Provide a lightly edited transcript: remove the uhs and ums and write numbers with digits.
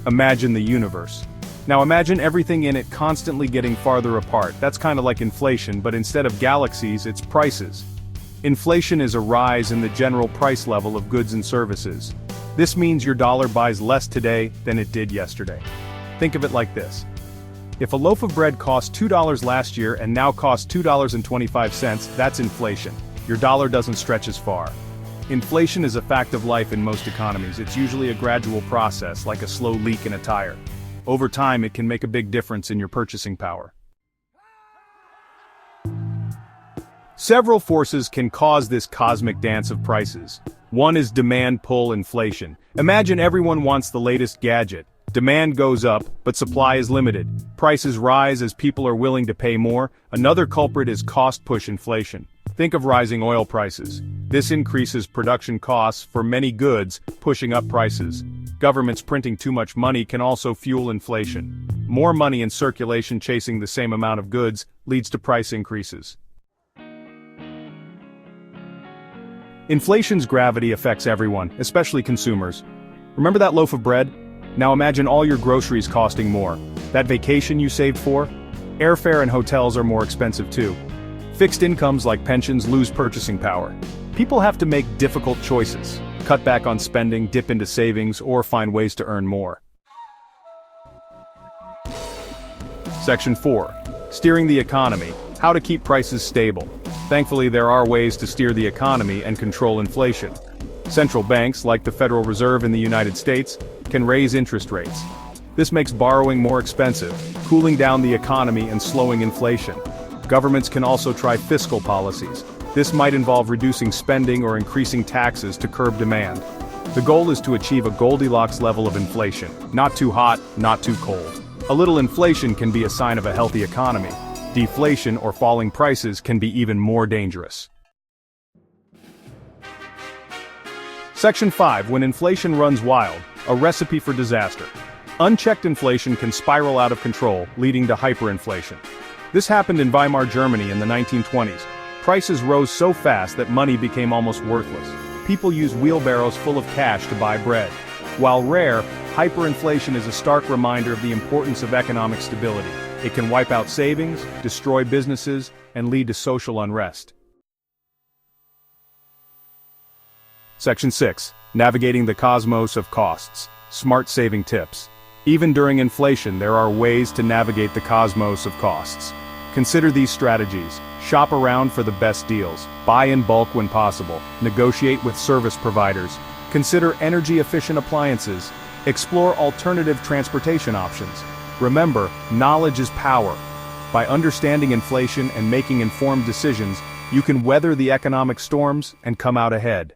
Imagine the universe. Now imagine everything in it constantly getting farther apart. That's kind of like inflation, but instead of galaxies, it's prices. Inflation is a rise in the general price level of goods and services. This means your dollar buys less today than it did yesterday. Think of it like this. If a loaf of bread cost $2 last year and now costs $2.25, that's inflation. Your dollar doesn't stretch as far. Inflation is a fact of life in most economies. It's usually a gradual process, like a slow leak in a tire. Over time, it can make a big difference in your purchasing power. Several forces can cause this cosmic dance of prices. One is demand-pull inflation. Imagine everyone wants the latest gadget. Demand goes up, but supply is limited. Prices rise as people are willing to pay more. Another culprit is cost-push inflation. Think of rising oil prices. This increases production costs for many goods, pushing up prices. Governments printing too much money can also fuel inflation. More money in circulation chasing the same amount of goods leads to price increases. Inflation's gravity affects everyone, especially consumers. Remember that loaf of bread? Now imagine all your groceries costing more. That vacation you saved for? Airfare and hotels are more expensive too. Fixed incomes like pensions lose purchasing power. People have to make difficult choices. Cut back on spending, dip into savings, or find ways to earn more. Section 4. Steering the economy. How to keep prices stable. Thankfully, there are ways to steer the economy and control inflation. Central banks, like the Federal Reserve in the United States, can raise interest rates. This makes borrowing more expensive, cooling down the economy and slowing inflation. Governments can also try fiscal policies. This might involve reducing spending or increasing taxes to curb demand. The goal is to achieve a Goldilocks level of inflation. Not too hot, not too cold. A little inflation can be a sign of a healthy economy. Deflation or falling prices can be even more dangerous. Section 5. When inflation runs wild, a recipe for disaster. Unchecked inflation can spiral out of control, leading to hyperinflation. This happened in Weimar Germany in the 1920s. Prices rose so fast that money became almost worthless. People used wheelbarrows full of cash to buy bread. While rare, hyperinflation is a stark reminder of the importance of economic stability. It can wipe out savings, destroy businesses, and lead to social unrest. Section 6. Navigating the cosmos of costs. Smart saving tips. Even during inflation, there are ways to navigate the cosmos of costs. Consider these strategies. Shop around for the best deals. Buy in bulk when possible. Negotiate with service providers. Consider energy-efficient appliances. Explore alternative transportation options. Remember, knowledge is power. By understanding inflation and making informed decisions, you can weather the economic storms and come out ahead.